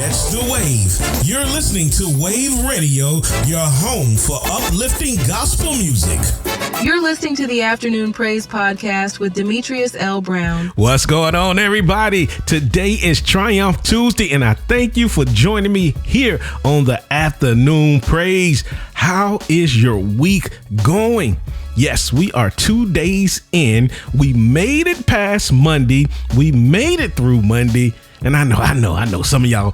Catch the wave. You're listening to Wayvve Radio, your home for uplifting gospel music. You're listening to the Afternoon Praise Podcast with Demetrius L. Brown. What's going on, everybody? Today is Triumph Tuesday, and I thank you for joining me here on the Afternoon Praise. How is your week going? Yes, we are 2 days in. We made it past Monday. We made it through Monday. And I know some of y'all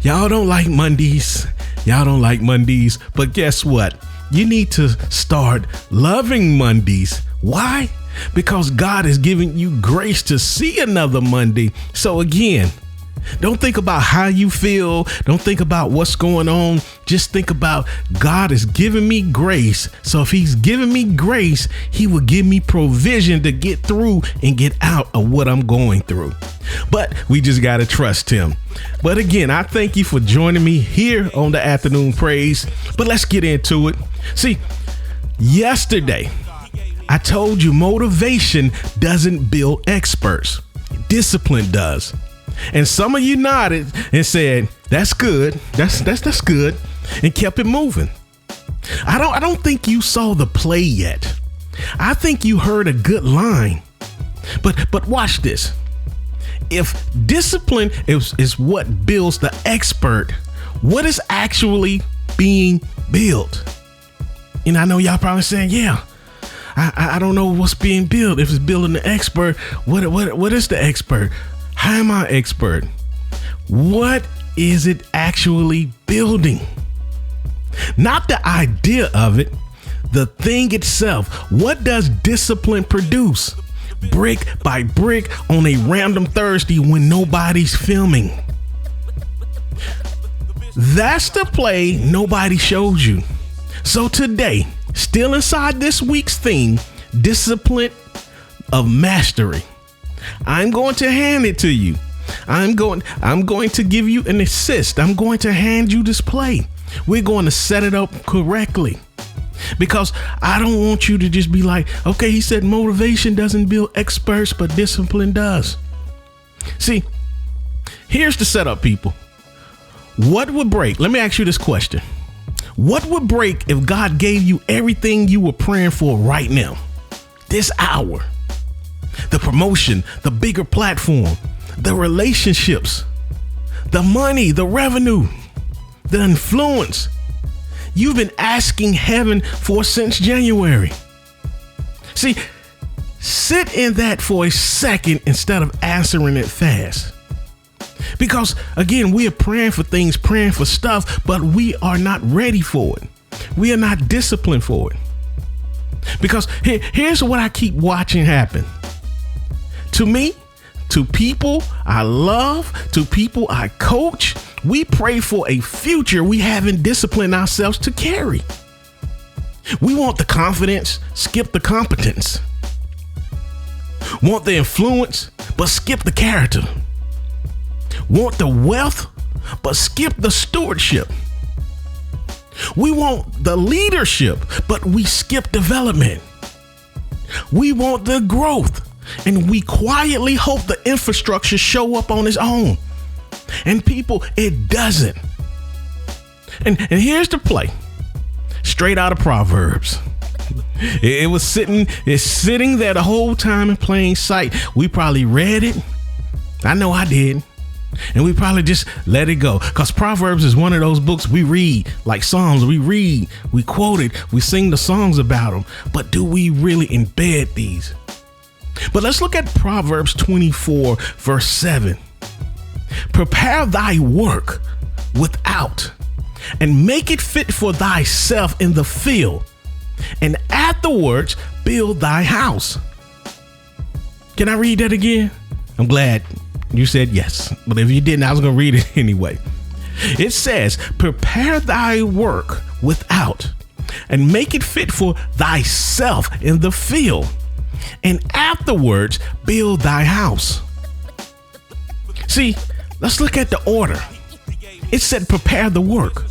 don't like Mondays. Y'all don't like Mondays. But guess what? You need to start loving Mondays. Why? Because God is giving you grace to see another Monday. So again, don't think about how you feel. Don't think about what's going on. Just think about God is giving me grace. So if he's giving me grace, he will give me provision to get through and get out of what I'm going through. But we just got to trust him. But again, I thank you for joining me here on the Afternoon Praise. But let's get into it. See, yesterday, I told you motivation doesn't build experts. Discipline does. And some of you nodded and said, that's good. That's good. And kept it moving. I don't think you saw the play yet. I think you heard a good line. But watch this. If discipline is what builds the expert, what is actually being built? And I know y'all probably saying, yeah, I don't know what's being built. If it's building the expert, what is the expert? How am I expert? What is it actually building? Not the idea of it, the thing itself. What does discipline produce? Brick by brick on a random Thursday when nobody's filming. That's the play nobody shows you. So today, still inside this week's theme, discipline of mastery. I'm going to hand it to you. I'm going to give you an assist. I'm going to hand you this play. We're going to set it up correctly. Because I don't want you to just be like, okay, he said motivation doesn't build experts, but discipline does. See, here's the setup, people. What would break? Let me ask you this question. What would break if God gave you everything you were praying for right now? This hour. The promotion, the bigger platform, the relationships, the money, the revenue, the influence. You've been asking heaven for since January. See, sit in that for a second instead of answering it fast. Because again, we are praying for things, praying for stuff, but we are not ready for it. We are not disciplined for it. Because here's what I keep watching happen. To me, to people I love, to people I coach, we pray for a future we haven't disciplined ourselves to carry. We want the confidence, skip the competence. Want the influence, but skip the character. Want the wealth, but skip the stewardship. We want the leadership, but we skip development. We want the growth, and we quietly hope the infrastructure show up on its own. And people, it doesn't. And here's the play. Straight out of Proverbs. It's sitting there the whole time in plain sight. We probably read it. I know I did. And we probably just let it go. Because Proverbs is one of those books we read, like Psalms. We read, we quote it, we sing the songs about them. But do we really embed these? But let's look at Proverbs 24, verse 7. Prepare thy work without, and make it fit for thyself in the field, and afterwards build thy house. Can I read that again? I'm glad you said yes, but if you didn't, I was going to read it anyway. It says, prepare thy work without, and make it fit for thyself in the field, and afterwards build thy house. See, let's look at the order. It said prepare the work,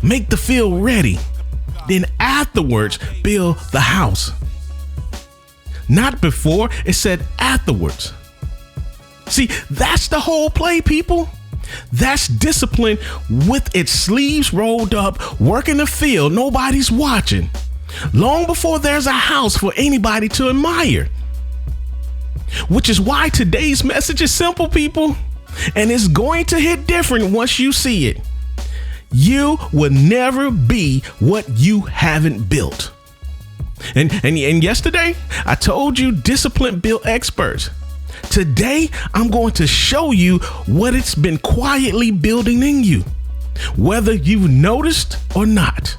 make the field ready, then afterwards build the house. Not before, it said afterwards. See, that's the whole play, people. That's discipline with its sleeves rolled up, working the field. Nobody's watching. Long before there's a house for anybody to admire. Which is why today's message is simple, people. And it's going to hit different once you see it. You will never be what you haven't built. And yesterday, I told you discipline built experts. Today, I'm going to show you what it's been quietly building in you, whether you've noticed or not.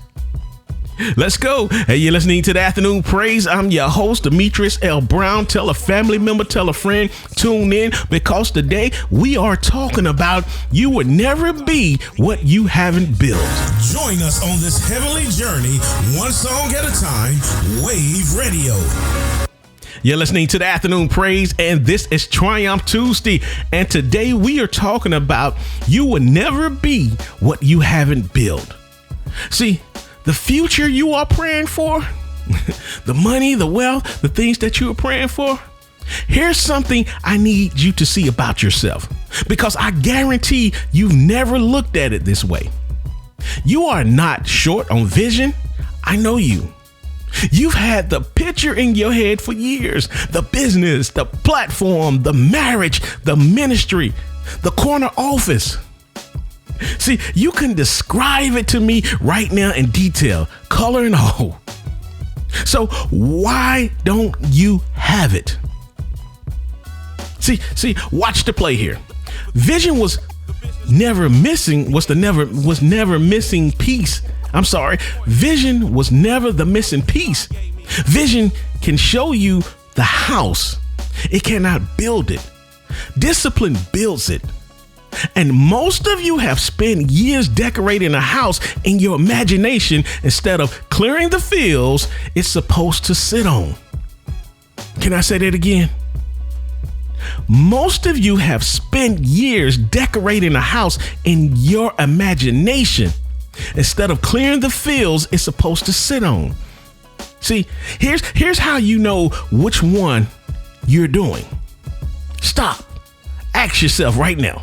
Let's go. Hey, you're listening to the Afternoon Praise. I'm your host, Demetrius L. Brown. Tell a family member, tell a friend, tune in, because today we are talking about you would never be what you haven't built. Join us on this heavenly journey, one song at a time, Wayvve Radio. You're listening to the Afternoon Praise, and this is Triumph Tuesday. And today we are talking about you will never be what you haven't built. See, the future you are praying for, the money, the wealth, the things that you are praying for. Here's something I need you to see about yourself, because I guarantee you've never looked at it this way. You are not short on vision. I know you. You've had the picture in your head for years, the business, the platform, the marriage, the ministry, the corner office. See, you can describe it to me right now in detail, color and all. So why don't you have it? See, watch the play here. Vision was never missing piece. I'm sorry. Vision was never the missing piece. Vision can show you the house. It cannot build it. Discipline builds it. And most of you have spent years decorating a house in your imagination instead of clearing the fields it's supposed to sit on. Can I say that again? Most of you have spent years decorating a house in your imagination instead of clearing the fields it's supposed to sit on. See, here's how you know which one you're doing. Stop. Ask yourself right now.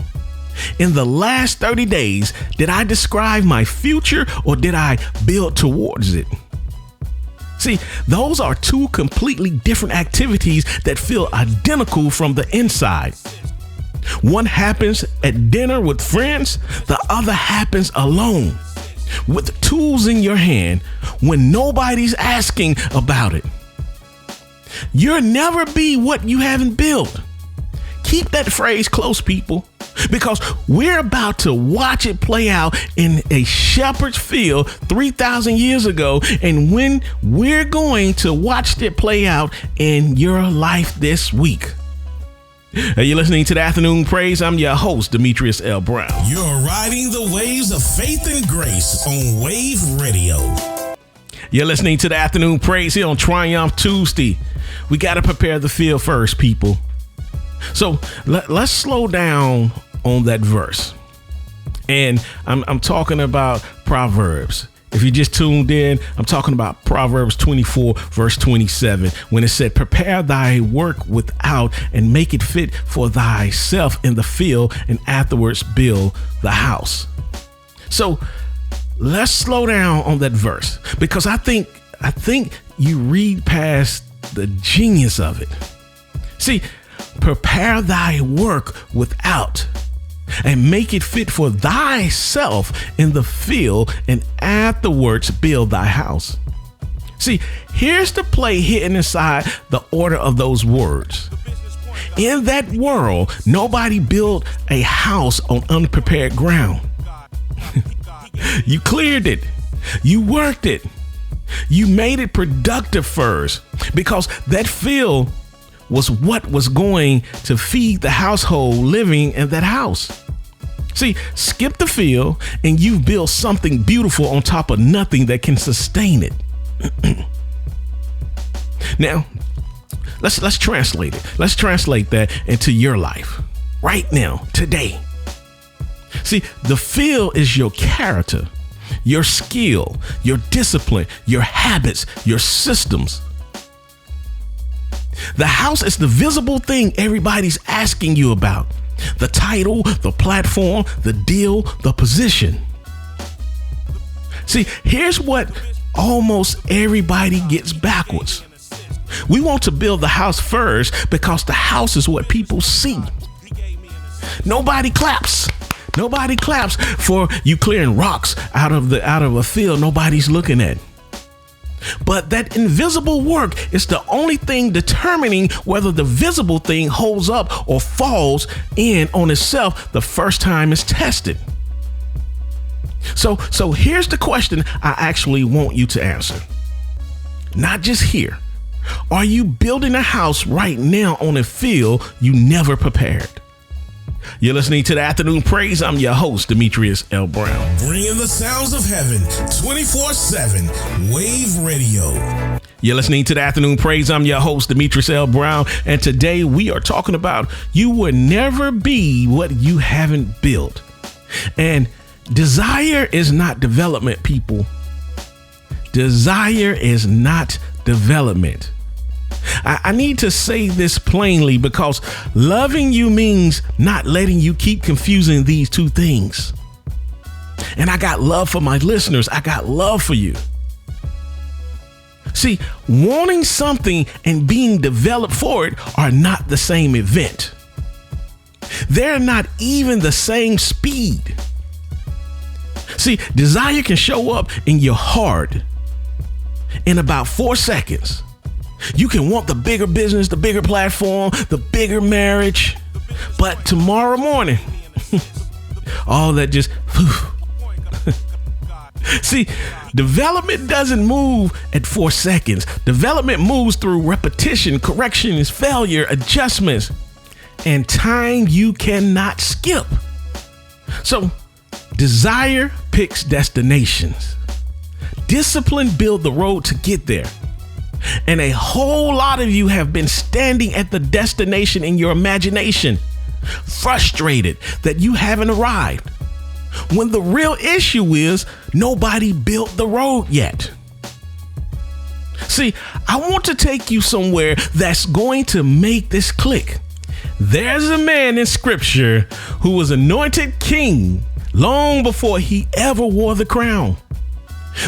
In the last 30 days, did I describe my future or did I build towards it? See, those are two completely different activities that feel identical from the inside. One happens at dinner with friends, the other happens alone, with tools in your hand when nobody's asking about it. You'll never be what you haven't built. Keep that phrase close, people, because we're about to watch it play out in a shepherd's field 3,000 years ago. And when we're going to watch it play out in your life this week. You're listening to the Afternoon Praise. I'm your host, Demetrius L. Brown. You're riding the waves of faith and grace on Wayvve Radio. You're listening to the Afternoon Praise here on Triumph Tuesday. We got to prepare the field first, people. So let's slow down on that verse. And I'm talking about Proverbs. If you just tuned in, I'm talking about Proverbs 24, verse 27, when it said, prepare thy work without and make it fit for thyself in the field, and afterwards build the house. So let's slow down on that verse, because I think you read past the genius of it. See, prepare thy work without and make it fit for thyself in the field, and afterwards build thy house. See, here's the play hidden inside the order of those words. In that world, nobody built a house on unprepared ground. You cleared it. You worked it. You made it productive first, because that field was what was going to feed the household living in that house. See, skip the field and you've built something beautiful on top of nothing that can sustain it. Now, let's translate it. Let's translate that into your life right now, today. See, the field is your character, your skill, your discipline, your habits, your systems. The house is the visible thing everybody's asking you about. The title, the platform, the deal, the position. See, here's what almost everybody gets backwards. We want to build the house first because the house is what people see. Nobody claps. Nobody claps for you clearing rocks out of a field nobody's looking at. But that invisible work is the only thing determining whether the visible thing holds up or falls in on itself the first time it's tested. So here's the question I actually want you to answer. Not just here. Are you building a house right now on a field you never prepared? You're listening to the Afternoon Praise. I'm your host, Demetrius L. Brown. Bringing the sounds of heaven 24/7, Wayvve Radio. You're listening to the Afternoon Praise. I'm your host, Demetrius L. Brown. And today we are talking about you will never be what you haven't built. And desire is not development, people. Desire is not development. I need to say this plainly because loving you means not letting you keep confusing these two things. And I got love for my listeners. I got love for you. See, wanting something and being developed for it are not the same event. They're not even the same speed. See, desire can show up in your heart in about 4 seconds. You can want the bigger business, the bigger platform, the bigger marriage, but tomorrow morning, all that just, see, development doesn't move at 4 seconds. Development moves through repetition, corrections, failure, adjustments, and time you cannot skip. So, desire picks destinations. Discipline builds the road to get there. And a whole lot of you have been standing at the destination in your imagination, frustrated that you haven't arrived, when the real issue is nobody built the road yet. See, I want to take you somewhere that's going to make this click. There's a man in scripture who was anointed king long before he ever wore the crown.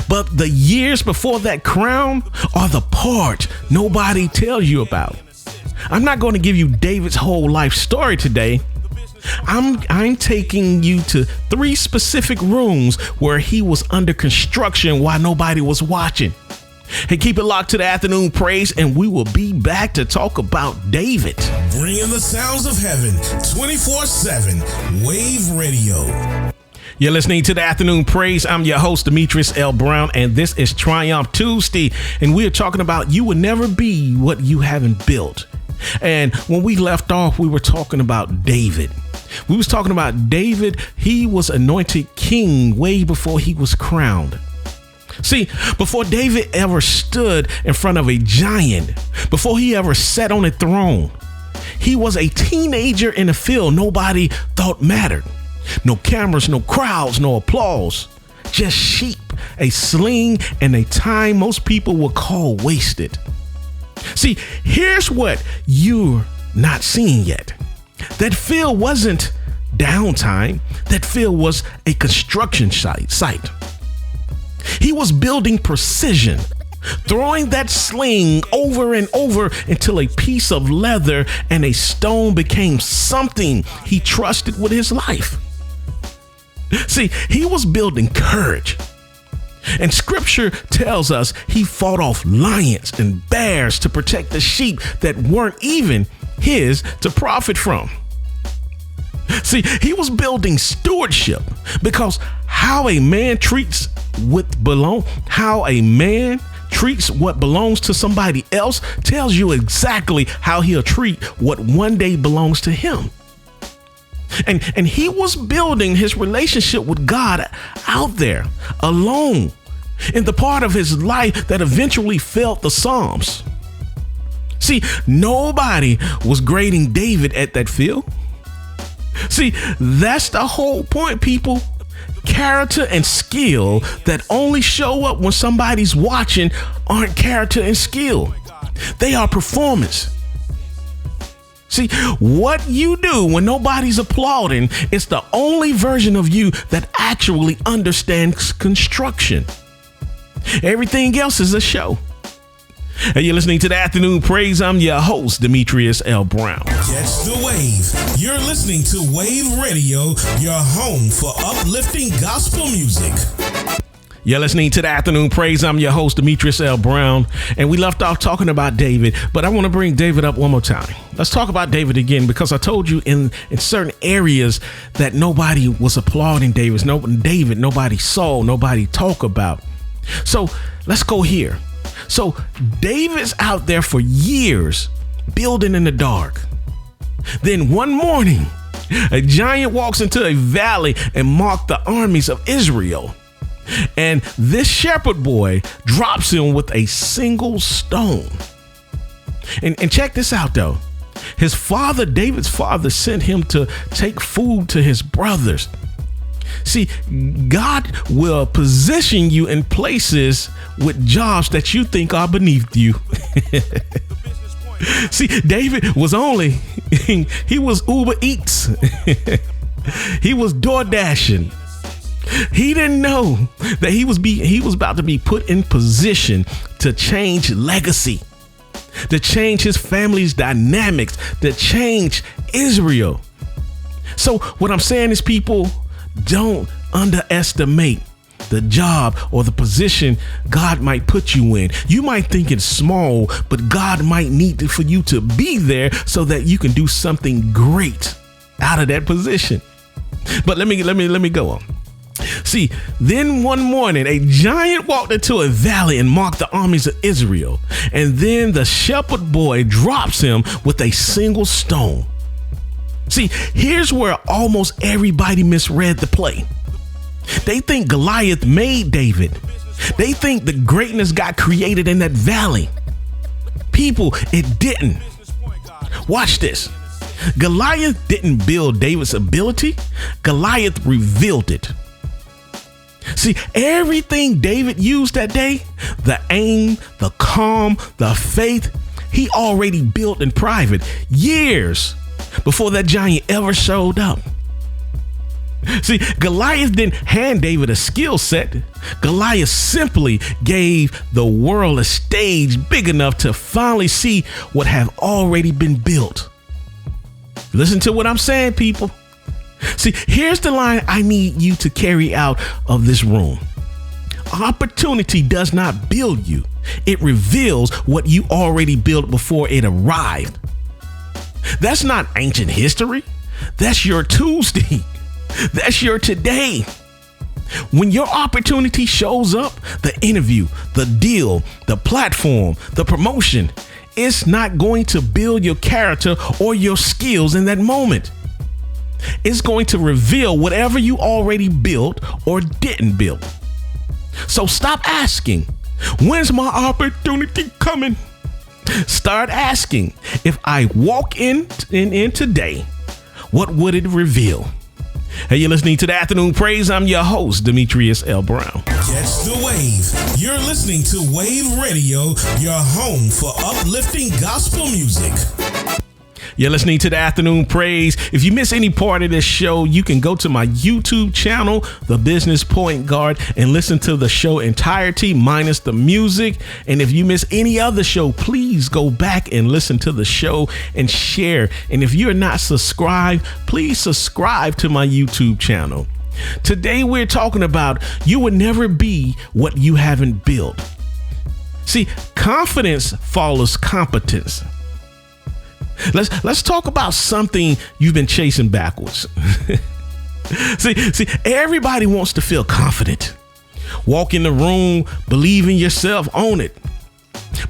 But the years before that crown are the part nobody tells you about. I'm not going to give you David's whole life story today. I'm taking you to 3 specific rooms where he was under construction while nobody was watching. Hey, keep it locked to the Afternoon Praise, and we will be back to talk about David. Bringing the sounds of heaven 24/7, Wayvve Radio. You're listening to the Afternoon Praise. I'm your host, Demetrius L. Brown, and this is Triumph Tuesday, and we are talking about you will never be what you haven't built. And when we left off, we were talking about David. We was talking about David. He was anointed king way before he was crowned. See, before David ever stood in front of a giant, before he ever sat on a throne, he was a teenager in a field nobody thought mattered. No cameras, no crowds, no applause, just sheep, a sling, and a time most people would call wasted. See, here's what you're not seeing yet. That field wasn't downtime. That field was a construction site. He was building precision, throwing that sling over and over until a piece of leather and a stone became something he trusted with his life. See, he was building courage. And scripture tells us he fought off lions and bears to protect the sheep that weren't even his to profit from. See, he was building stewardship because how a man treats what belongs to somebody else tells you exactly how he'll treat what one day belongs to him. And he was building his relationship with God out there alone in the part of his life that eventually felt the Psalms. See, nobody was grading David at that field. See, that's the whole point, people. Character and skill that only show up when somebody's watching aren't character and skill. They are performance. See, what you do when nobody's applauding is the only version of you that actually understands construction. Everything else is a show. Hey, you're listening to the Afternoon Praise. I'm your host, Demetrius L. Brown. Catch the wave. You're listening to Wayvve Radio, your home for uplifting gospel music. You're listening to the Afternoon Praise. I'm your host, Demetrius L. Brown, and we left off talking about David, but I want to bring David up one more time. Let's talk about David again, because I told you in certain areas that nobody was applauding David, nobody saw, nobody talked about. So let's go here. So David's out there for years building in the dark. Then one morning, a giant walks into a valley and marks the armies of Israel. And this shepherd boy drops him with a single stone. And check this out, though. His father, David's father, sent him to take food to his brothers. See, God will position you in places with jobs that you think are beneath you. See, David was he was Uber Eats. He was door dashing. He didn't know that he was about to be put in position to change legacy, to change his family's dynamics, to change Israel. So what I'm saying is, people, don't underestimate the job or the position God might put you in. You might think it's small, but God might need for you to be there so that you can do something great out of that position. But let me go on. See, then one morning, a giant walked into a valley and marked the armies of Israel. And then the shepherd boy drops him with a single stone. See, here's where almost everybody misread the play. They think Goliath made David. They think the greatness got created in that valley. People, it didn't. Watch this. Goliath didn't build David's ability. Goliath revealed it. See, everything David used that day, the aim, the calm, the faith, he already built in private years before that giant ever showed up. See, Goliath didn't hand David a skill set. Goliath simply gave the world a stage big enough to finally see what have already been built. Listen to what I'm saying, people. See, here's the line I need you to carry out of this room. Opportunity does not build you. It reveals what you already built before it arrived. That's not ancient history. That's your Tuesday. That's your today. When your opportunity shows up, the interview, the deal, the platform, the promotion, it's not going to build your character or your skills in that moment. It's going to reveal whatever you already built or didn't build. So stop asking, when's my opportunity coming? Start asking, if I walk in today, what would it reveal? Hey, you're listening to the Afternoon Praise. I'm your host, Demetrius L. Brown. Catch the wave. You're listening to Wayvve Radio, your home for uplifting gospel music. You're listening to the Afternoon Praise. If you miss any part of this show, you can go to my YouTube channel, The Business Point Guard, and listen to the show entirety minus the music. And if you miss any other show, please go back and listen to the show and share. And if you're not subscribed, please subscribe to my YouTube channel. Today, we're talking about you would never be what you haven't built. See, confidence follows competence. Let's talk about something you've been chasing backwards. See, everybody wants to feel confident. Walk in the room, believe in yourself, own it.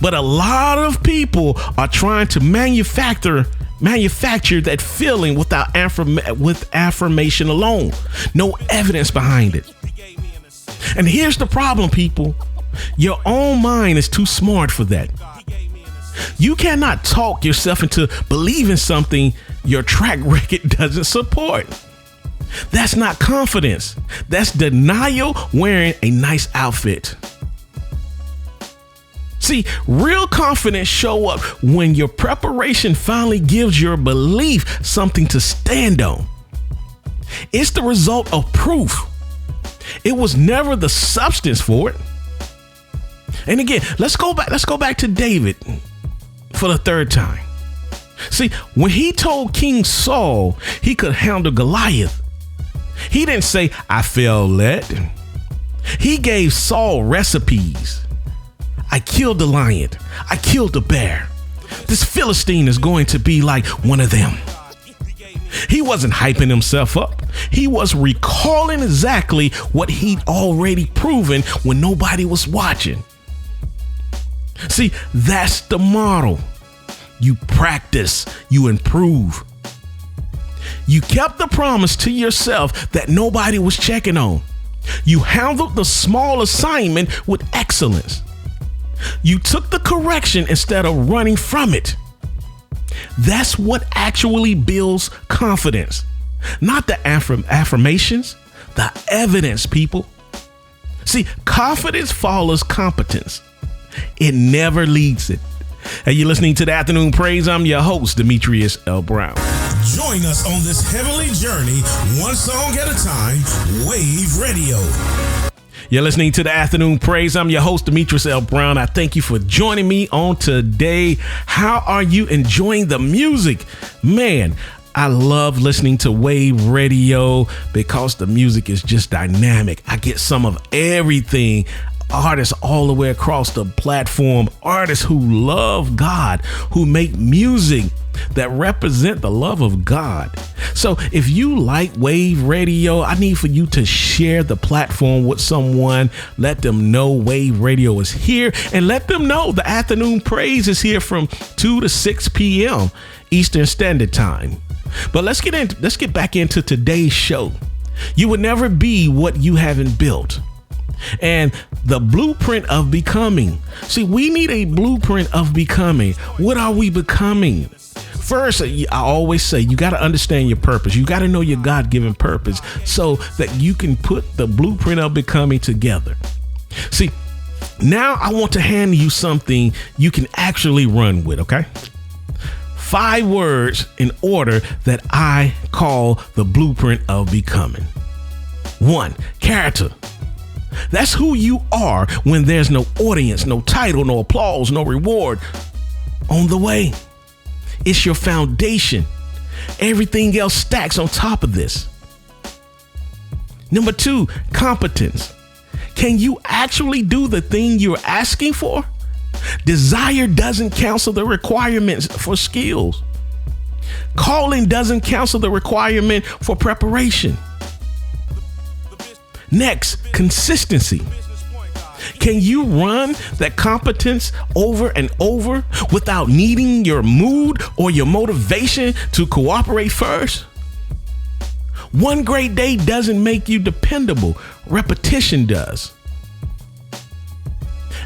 But a lot of people are trying to manufacture that feeling without affirmation alone. No evidence behind it. And here's the problem, people. Your own mind is too smart for that. You cannot talk yourself into believing something your track record doesn't support. That's not confidence. That's denial wearing a nice outfit. See, real confidence show up when your preparation finally gives your belief something to stand on. It's the result of proof. It was never the substance for it. And again, let's go back to David for the third time. See, when he told King Saul he could handle Goliath, he didn't say, I felt led. He gave Saul recipes. I killed the lion. I killed the bear. This Philistine is going to be like one of them. He wasn't hyping himself up. He was recalling exactly what he'd already proven when nobody was watching. See, that's the model. You practice, you improve. You kept the promise to yourself that nobody was checking on. You handled the small assignment with excellence. You took the correction instead of running from it. That's what actually builds confidence. Not the affirmations, the evidence, people. See, confidence follows competence. It never leads it. Hey, you're listening to the Afternoon Praise. I'm your host, Demetrius L. Brown. Join us on this heavenly journey, one song at a time, Wayvve Radio. You're listening to the Afternoon Praise. I'm your host, Demetrius L. Brown. I thank you for joining me on today. How are you enjoying the music? Man, I love listening to Wayvve Radio because the music is just dynamic. I get some of everything. Artists all the way across the platform, artists who love God, who make music that represent the love of God. So if you like Wayvve Radio, I need for you to share the platform with someone. Let them know Wayvve Radio is here, and let them know the Afternoon Praise is here from 2 to 6 p.m. Eastern Standard Time. But let's get back into today's show. You would never be what you haven't built. And the blueprint of becoming. See, we need a blueprint of becoming. What are we becoming? First, I always say you got to understand your purpose. You got to know your God-given purpose so that you can put the blueprint of becoming together. See, now I want to hand you something you can actually run with, okay? 5 words in order that I call the blueprint of becoming. 1, character. That's who you are when there's no audience, no title, no applause, no reward on the way. It's your foundation. Everything else stacks on top of this. Number 2, competence. Can you actually do the thing you're asking for? Desire doesn't cancel the requirements for skills. Calling doesn't cancel the requirement for preparation. Next, consistency. Can you run that competence over and over without needing your mood or your motivation to cooperate first? One great day doesn't make you dependable. Repetition does.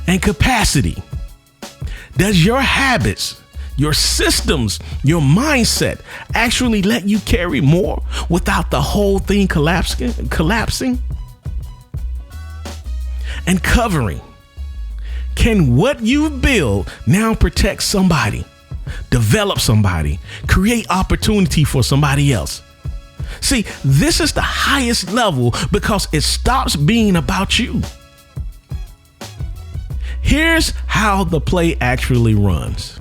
And capacity. Does your habits, your systems, your mindset actually let you carry more without the whole thing collapsing? And covering. Can what you build now protect somebody, develop somebody, create opportunity for somebody else? See, this is the highest level because it stops being about you. Here's how the play actually runs.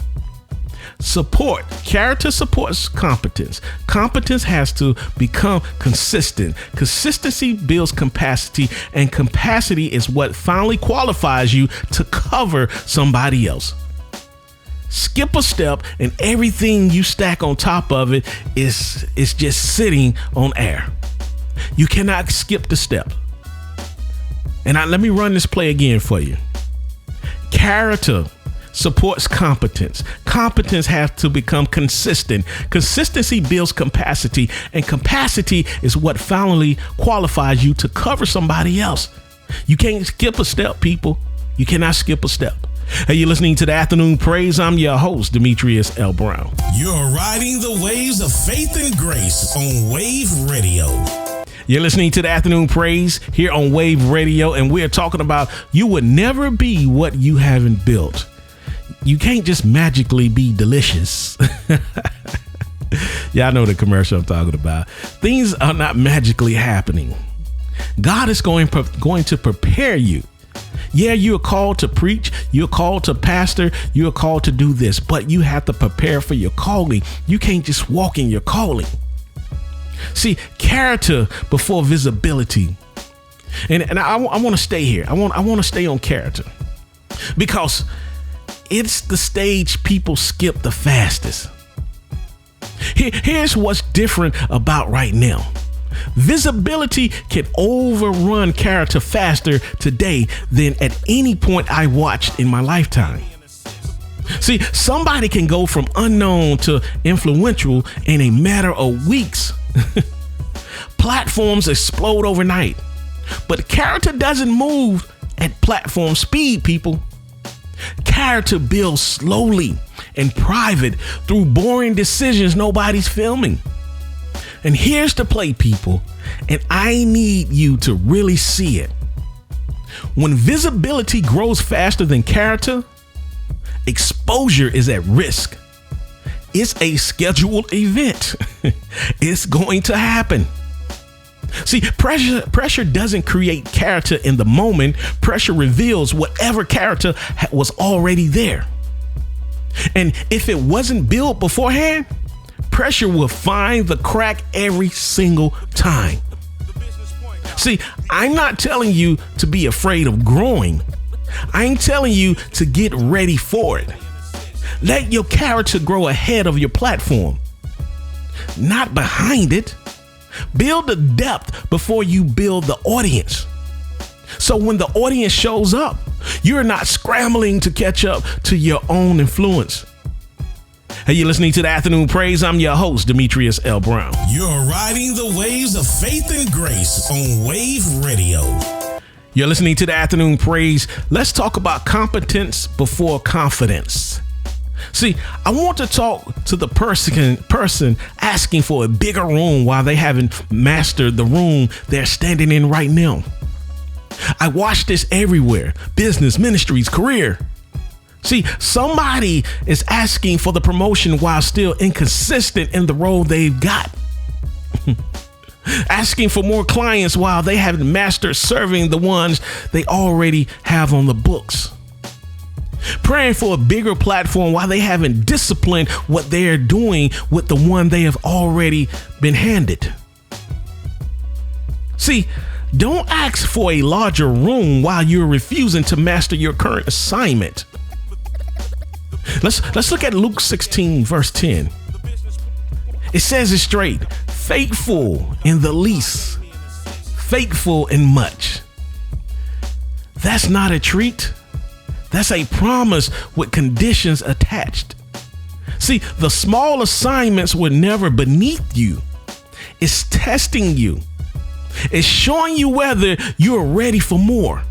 Support. Character supports competence. Competence has to become consistent. Consistency builds capacity, and capacity is what finally qualifies you to cover somebody else. Skip a step and everything you stack on top of it is just sitting on air. You cannot skip the step. And let me run this play again for you. Character supports competence. Competence has to become consistent. Consistency builds capacity, and capacity is what finally qualifies you to cover somebody else. You can't skip a step, people. You cannot skip a step. Hey, you're listening to the Afternoon Praise. I'm your host, Demetrius L. Brown. You're riding the waves of faith and grace on Wayvve Radio. You're listening to the Afternoon Praise here on Wayvve Radio, and we're talking about you would never be what you haven't built. You can't just magically be delicious. Y'all know the commercial I'm talking about. Things are not magically happening. God is going to prepare you. Yeah, you're called to preach, you're called to pastor, you're called to do this, but you have to prepare for your calling. You can't just walk in your calling. See, character before visibility. And I want to stay here. I want to stay on character because it's the stage people skip the fastest. Here's what's different about right now. Visibility can overrun character faster today than at any point I watched in my lifetime. See, somebody can go from unknown to influential in a matter of weeks. Platforms explode overnight, but character doesn't move at platform speed, people. Character builds slowly and private through boring decisions nobody's filming. And here's the play, people, and I need you to really see it. When visibility grows faster than character, exposure is at risk. It's a scheduled event. It's going to happen. See, pressure doesn't create character in the moment. Pressure reveals whatever character was already there. And if it wasn't built beforehand, pressure will find the crack every single time. See, I'm not telling you to be afraid of growing. I'm telling you to get ready for it. Let your character grow ahead of your platform, not behind it. Build the depth before you build the audience. So when the audience shows up, you're not scrambling to catch up to your own influence. Hey, you're listening to the Afternoon Praise. I'm your host, Demetrius L. Brown. You're riding the waves of faith and grace on Wayvve Radio. You're listening to the Afternoon Praise. Let's talk about competence before confidence. See, I want to talk to the person asking for a bigger room while they haven't mastered the room they're standing in right now. I watch this everywhere. Business, ministries, career. See, somebody is asking for the promotion while still inconsistent in the role they've got. Asking for more clients while they haven't mastered serving the ones they already have on the books. Praying for a bigger platform while they haven't disciplined what they're doing with the one they have already been handed. See, don't ask for a larger room while you're refusing to master your current assignment. Let's look at Luke 16, verse 10. It says it straight. Faithful in the least, faithful in much. That's not a treat. That's a promise with conditions attached. See, the small assignments were never beneath you. It's testing you. It's showing you whether you're ready for more,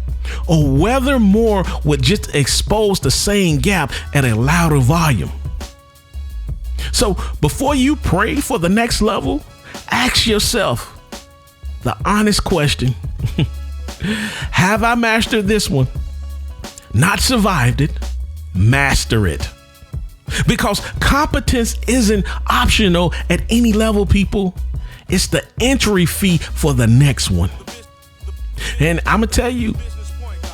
or whether more would just expose the same gap at a louder volume. So before you pray for the next level, ask yourself the honest question. Have I mastered this one? Not survived it, master it. Because competence isn't optional at any level, people. It's the entry fee for the next one. And I'm going to tell you,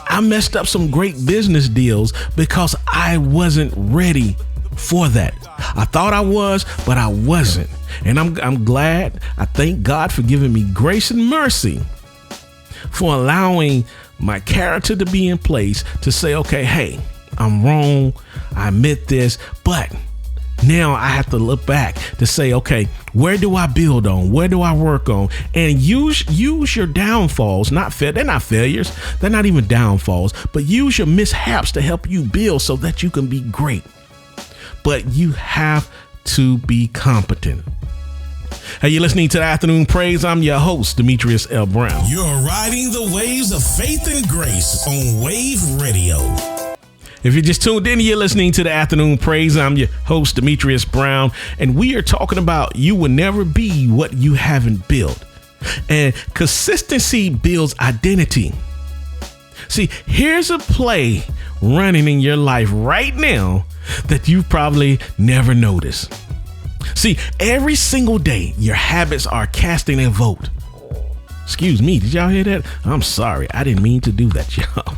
I messed up some great business deals because I wasn't ready for that. I thought I was, but I wasn't. And I'm glad. I thank God for giving me grace and mercy for allowing my character to be in place to say, okay, hey, I'm wrong. I admit this, but now I have to look back to say, okay, where do I build on? Where do I work on? And use your downfalls. They're not failures. They're not even downfalls, but use your mishaps to help you build so that you can be great. But you have to be competent. Hey, you're listening to the Afternoon Praise. I'm your host, Demetrius L. Brown. You're riding the waves of faith and grace on Wayvve Radio. If you just tuned in, you're listening to the Afternoon Praise. I'm your host, Demetrius Brown, and we are talking about you will never be what you haven't built. And consistency builds identity. See, here's a play running in your life right now that you probably never noticed. See, every single day, your habits are casting a vote. Excuse me, did y'all hear that? I'm sorry, I didn't mean to do that, y'all.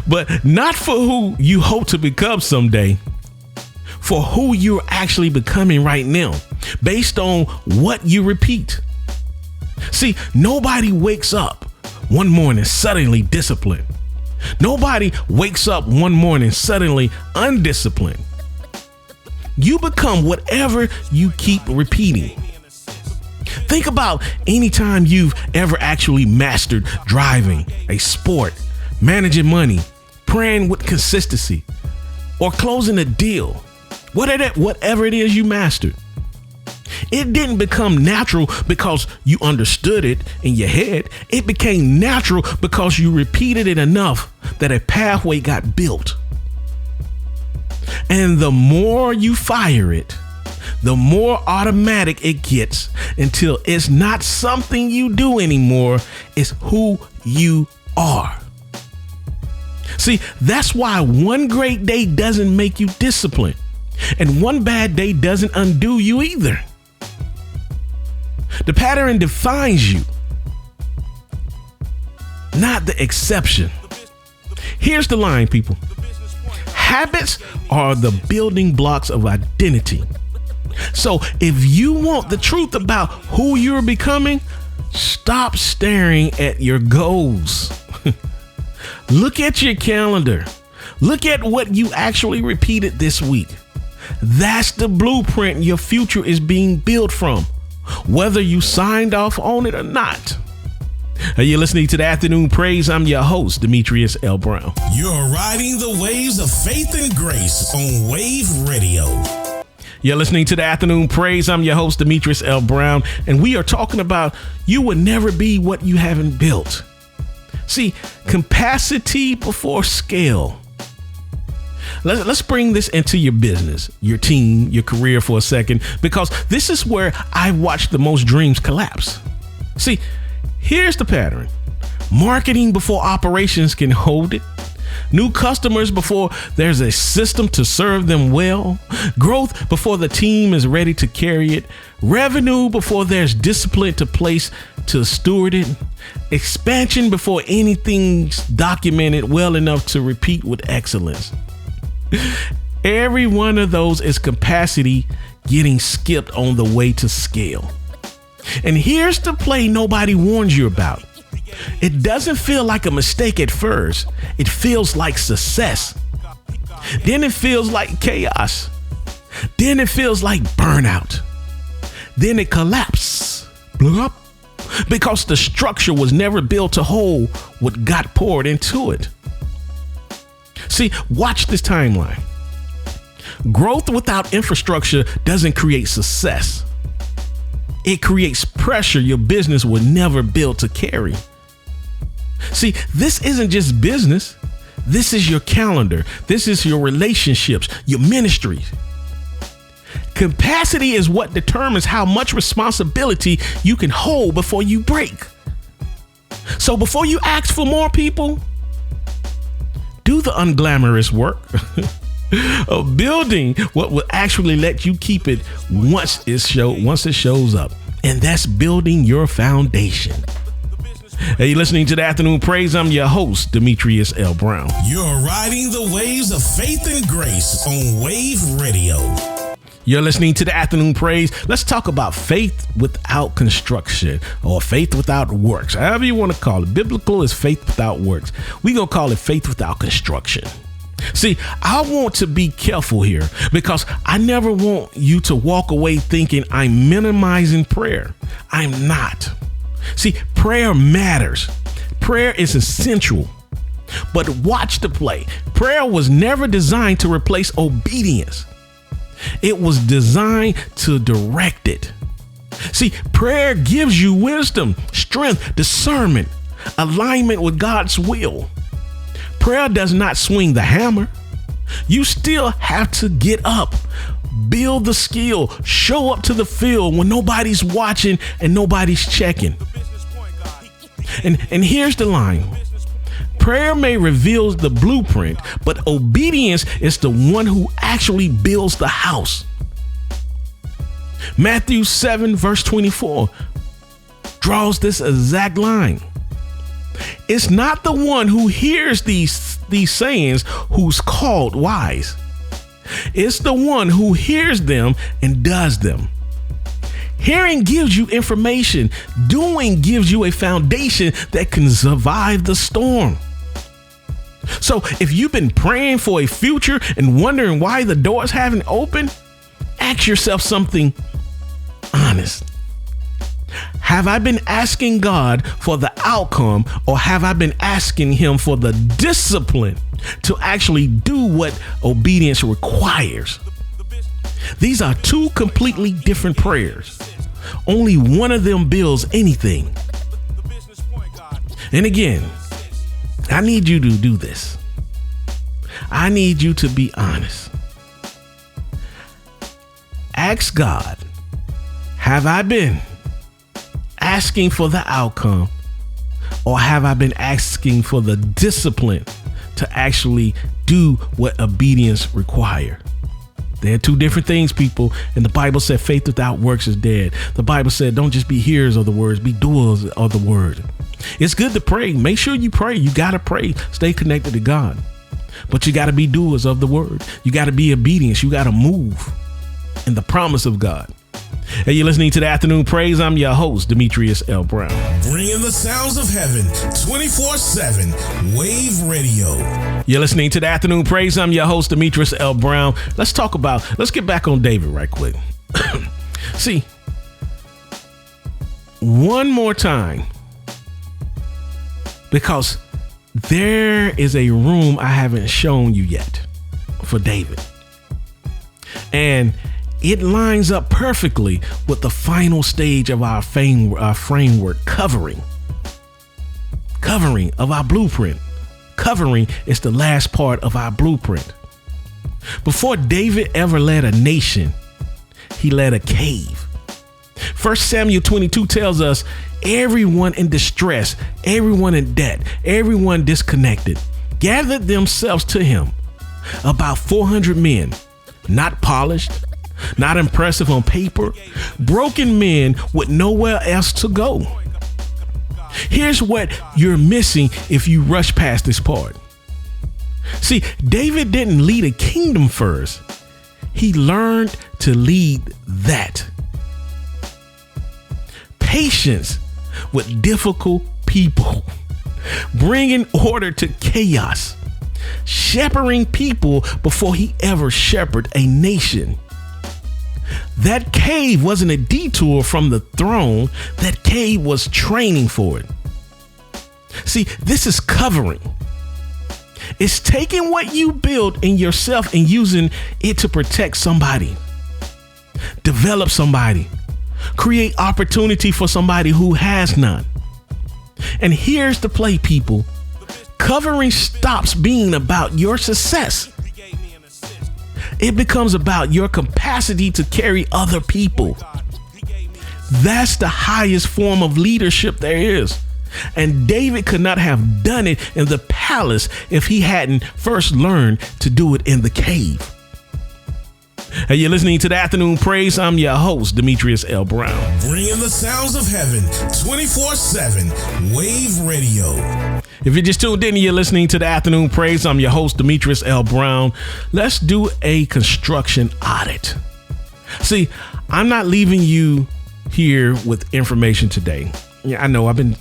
But not for who you hope to become someday, for who you're actually becoming right now, based on what you repeat. See, nobody wakes up one morning suddenly disciplined. Nobody wakes up one morning suddenly undisciplined. You become whatever you keep repeating. Think about any time you've ever actually mastered driving, a sport, managing money, praying with consistency, or closing a deal. Whatever it is you mastered. It didn't become natural because you understood it in your head. It became natural because you repeated it enough that a pathway got built. And the more you fire it, the more automatic it gets until it's not something you do anymore. It's who you are. See, that's why one great day doesn't make you disciplined, and one bad day doesn't undo you either. The pattern defines you, not the exception. Here's the line, people. Habits are the building blocks of identity. So if you want the truth about who you're becoming, stop staring at your goals. Look at your calendar. Look at what you actually repeated this week. That's the blueprint your future is being built from, whether you signed off on it or not. You're listening to the Afternoon Praise. I'm your host, Demetrius L. Brown. You're riding the waves of faith and grace on Wayvve Radio. You're listening to the Afternoon Praise. I'm your host, Demetrius L. Brown, and we are talking about you will never be what you haven't built. See, capacity before scale. Let's bring this into your business, your team, your career for a second, because this is where I've watched the most dreams collapse. See, here's the pattern. Marketing before operations can hold it. New customers before there's a system to serve them well. Growth before the team is ready to carry it. Revenue before there's discipline to place to steward it. Expansion before anything's documented well enough to repeat with excellence. Every one of those is capacity getting skipped on the way to scale. And here's the play nobody warns you about. It doesn't feel like a mistake at first. It feels like success. Then it feels like chaos. Then it feels like burnout. Then it collapses. Blup. Because the structure was never built to hold what got poured into it. See, watch this timeline. Growth without infrastructure doesn't create success. It creates pressure your business would never build to carry. See, this isn't just business. This is your calendar. This is your relationships, your ministry. Capacity is what determines how much responsibility you can hold before you break. So before you ask for more people, do the unglamorous work of building what will actually let you keep it once it shows up. And that's building your foundation. Hey, you're listening to the Afternoon Praise. I'm your host, Demetrius L. Brown. You're riding the waves of faith and grace on Wayvve Radio. You're listening to the Afternoon Praise. Let's talk about faith without construction, or faith without works. However you want to call it. Biblical is faith without works. We're going to call it faith without construction. See, I want to be careful here because I never want you to walk away thinking I'm minimizing prayer. I'm not. See, prayer matters. Prayer is essential. But watch the play. Prayer was never designed to replace obedience. It was designed to direct it. See, prayer gives you wisdom, strength, discernment, alignment with God's will. Prayer does not swing the hammer. You still have to get up, build the skill, show up to the field when nobody's watching and nobody's checking. And here's the line. Prayer may reveal the blueprint, but obedience is the one who actually builds the house. Matthew 7 verse 24 draws this exact line. It's not the one who hears these sayings who's called wise. It's the one who hears them and does them. Hearing gives you information. Doing gives you a foundation that can survive the storm. So if you've been praying for a future and wondering why the doors haven't opened, ask yourself something honest. Have I been asking God for the outcome, or have I been asking him for the discipline to actually do what obedience requires? These are two completely different prayers. Only one of them builds anything. And again, I need you to do this. I need you to be honest. Ask God, have I been asking for the outcome, or have I been asking for the discipline to actually do what obedience requires? They're two different things, people. And the Bible said faith without works is dead. The Bible said don't just be hearers of the words, be doers of the word. It's good to pray. Make sure you pray. You got to pray. Stay connected to God. But you got to be doers of the word. You got to be obedient. You got to move in the promise of God. Hey, you're listening to the Afternoon Praise. I'm your host, Demetrius L. Brown. Bringing the sounds of heaven 24/7, Wayvve Radio. You're listening to the Afternoon Praise. I'm your host, Demetrius L. Brown. Let's get back on David right quick. See, one more time, because there is a room I haven't shown you yet for David. And it lines up perfectly with the final stage of our framework, covering of our blueprint. Covering is the last part of our blueprint. Before David ever led a nation, he led a cave. 1 Samuel 22 tells us everyone in distress, everyone in debt, everyone disconnected, gathered themselves to him. About 400 men, not polished, not impressive on paper, broken men with nowhere else to go. Here's what you're missing if you rush past this part. See, David didn't lead a kingdom first. He learned to lead that. Patience with difficult people, bringing order to chaos, shepherding people before he ever shepherded a nation. That cave wasn't a detour from the throne. That cave was training for it. See, this is covering. It's taking what you built in yourself and using it to protect somebody, develop somebody, create opportunity for somebody who has none. And here's the play, people. Covering stops being about your success. It becomes about your capacity to carry other people. That's the highest form of leadership there is. And David could not have done it in the palace if he hadn't first learned to do it in the cave. Hey, you're listening to the Afternoon Praise. I'm your host, Demetrius L. Brown. Bringing the sounds of heaven 24/7, Wayvve Radio. If you're just tuned in, you're listening to the Afternoon Praise. I'm your host, Demetrius L. Brown. Let's do a construction audit. See, I'm not leaving you here with information today. Yeah, I know I've been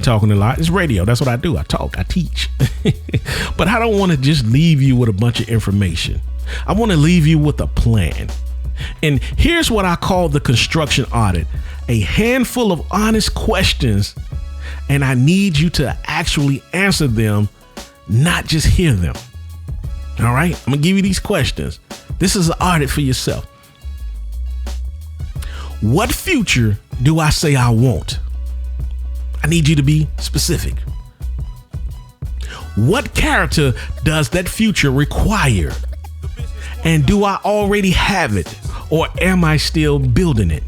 talking a lot. It's radio. That's what I do. I talk, I teach. But I don't want to just leave you with a bunch of information. I want to leave you with a plan. And here's what I call the construction audit: a handful of honest questions. And I need you to actually answer them, not just hear them. All right, I'm gonna give you these questions. This is an audit for yourself. What future do I say I want? I need you to be specific. What character does that future require? And do I already have it, or am I still building it?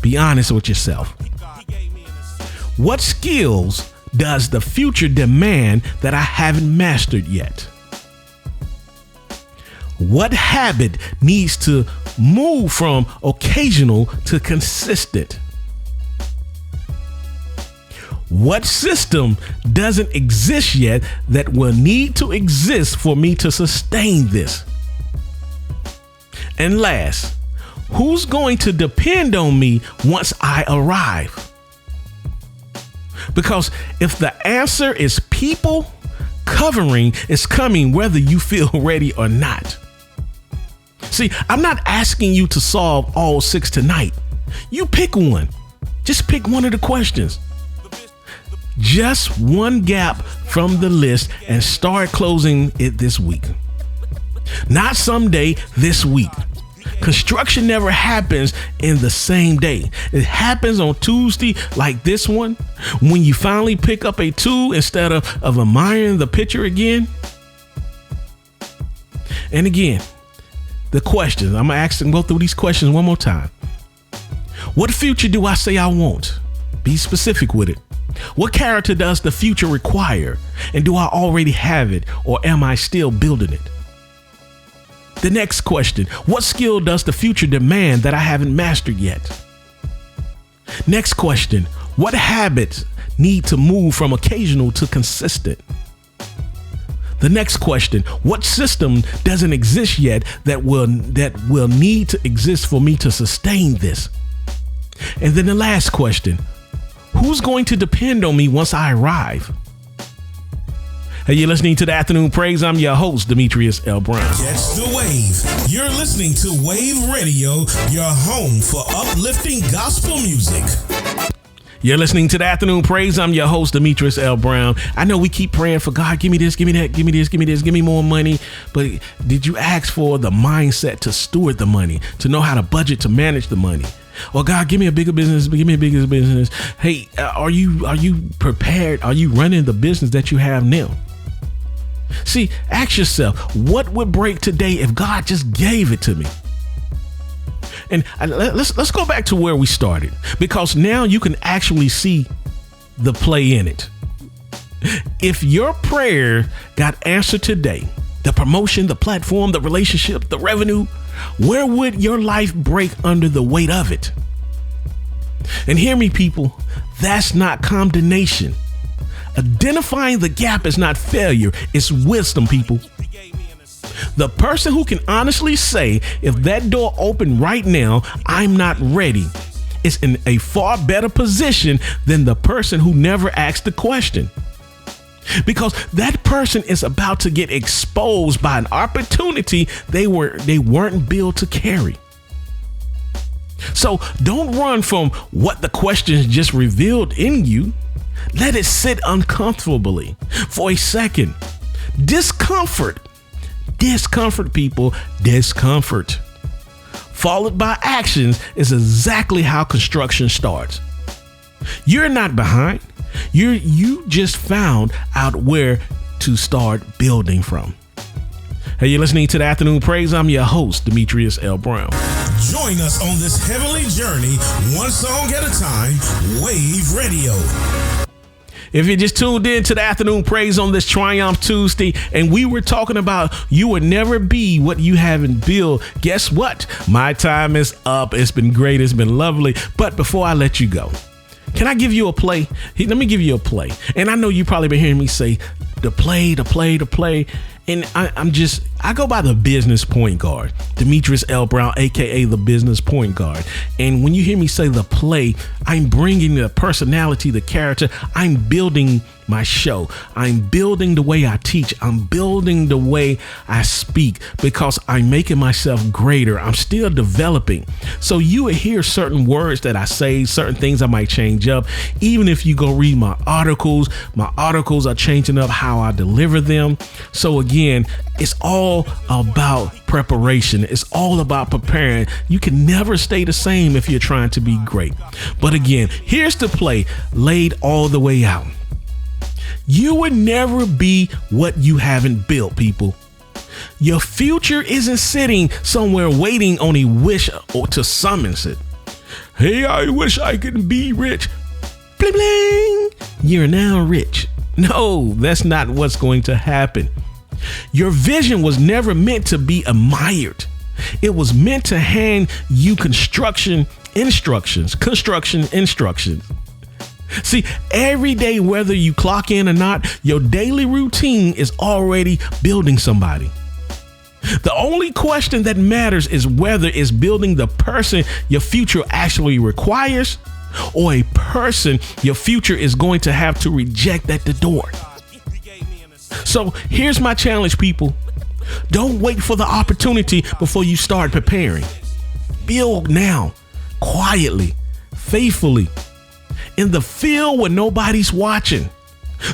Be honest with yourself. What skills does the future demand that I haven't mastered yet? What habit needs to move from occasional to consistent? What system doesn't exist yet that will need to exist for me to sustain this? And last, who's going to depend on me once I arrive? Because if the answer is people, covering is coming whether you feel ready or not. See, I'm not asking you to solve all 6 tonight. You pick one. Just pick one of the questions. Just one gap from the list and start closing it this week. Not someday, this week. Construction never happens in the same day. It happens on Tuesday like this one, when you finally pick up a tool instead of admiring the picture again. And again, the questions. I'm going to ask them, go through these questions one more time. What future do I say I want? Be specific with it. What character does the future require? And do I already have it, or am I still building it? The next question, what skill does the future demand that I haven't mastered yet? Next question, what habits need to move from occasional to consistent? The next question, what system doesn't exist yet that will need to exist for me to sustain this? And then the last question, who's going to depend on me once I arrive? Hey, you're listening to the Afternoon Praise. I'm your host, Demetrius L. Brown. Catch the wave. You're listening to Wayvve Radio, your home for uplifting gospel music. You're listening to the Afternoon Praise. I'm your host, Demetrius L. Brown. I know we keep praying for God, give me this, give me that, give me this, give me this, give me more money. But did you ask for the mindset to steward the money, to know how to budget, to manage the money? Or God, give me a bigger business, give me a bigger business. Hey, are you prepared? Are you running the business that you have now? See, ask yourself, what would break today if God just gave it to me? And let's go back to where we started, because now you can actually see the play in it. If your prayer got answered today, the promotion, the platform, the relationship, the revenue, where would your life break under the weight of it? And hear me, people, that's not condemnation. Identifying the gap is not failure, it's wisdom, people. The person who can honestly say, if that door opened right now, I'm not ready, is in a far better position than the person who never asked the question. Because that person is about to get exposed by an opportunity they weren't built to carry. So don't run from what the questions just revealed in you. Let it sit uncomfortably for a second. Discomfort, people, discomfort, followed by actions is exactly how construction starts. You're not behind. You just found out where to start building from. Hey, you're listening to the Afternoon Praise. I'm your host, Demetrius L. Brown. Join us on this heavenly journey, one song at a time, Wayvve Radio. If you just tuned in to the Afternoon Praise on this Triumph Tuesday, and we were talking about you would never be what you haven't built, guess what? My time is up. It's been great. It's been lovely. But before I let you go, can I give you a play? Let me give you a play. And I know you probably been hearing me say the play. And I go by the business point guard, Demetrius L. Brown, aka the business point guard. And when you hear me say the play, I'm bringing the personality, the character. I'm building my show. I'm building the way I teach. I'm building the way I speak, because I'm making myself greater. I'm still developing. So you will hear certain words that I say, certain things I might change up. Even if you go read my articles are changing up how I deliver them. So again, it's all about preparation. It's all about preparing. You can never stay the same if you're trying to be great. But again, here's the play laid all the way out. You would never be what you haven't built, people. Your future isn't sitting somewhere waiting on a wish or to summons it. Hey, I wish I could be rich. Bling, bling. You're now rich. No, that's not what's going to happen. Your vision was never meant to be admired. It was meant to hand you construction instructions. See, every day, whether you clock in or not, your daily routine is already building somebody. The only question that matters is whether it's building the person your future actually requires or a person your future is going to have to reject at the door. So here's my challenge, people. Don't wait for the opportunity before you start preparing. Build now, quietly, faithfully, in the field where nobody's watching.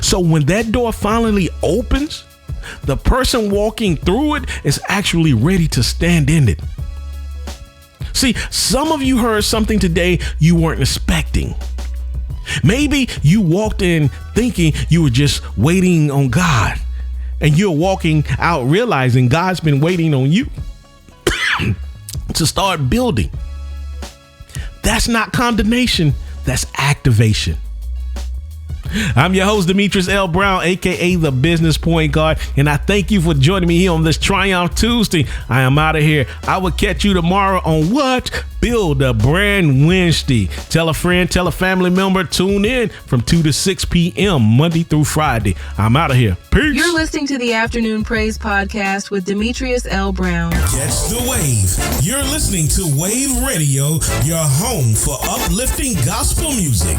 So when that door finally opens, the person walking through it is actually ready to stand in it. See, some of you heard something today you weren't expecting. Maybe you walked in thinking you were just waiting on God, and you're walking out realizing God's been waiting on you to start building. That's not condemnation, that's activation. I'm your host, Demetrius L. Brown, aka the Business Point Guard, and I thank you for joining me here on this Triumph Tuesday. I am out of here. I will catch you tomorrow on what? Build a Brand Wednesday. Tell a friend, tell a family member, tune in from 2 to 6 p.m. Monday through Friday. I'm out of here. Peace. You're listening to the Afternoon Praise Podcast with Demetrius L. Brown. Catch the wave. You're listening to Wayvve Radio, your home for uplifting gospel music.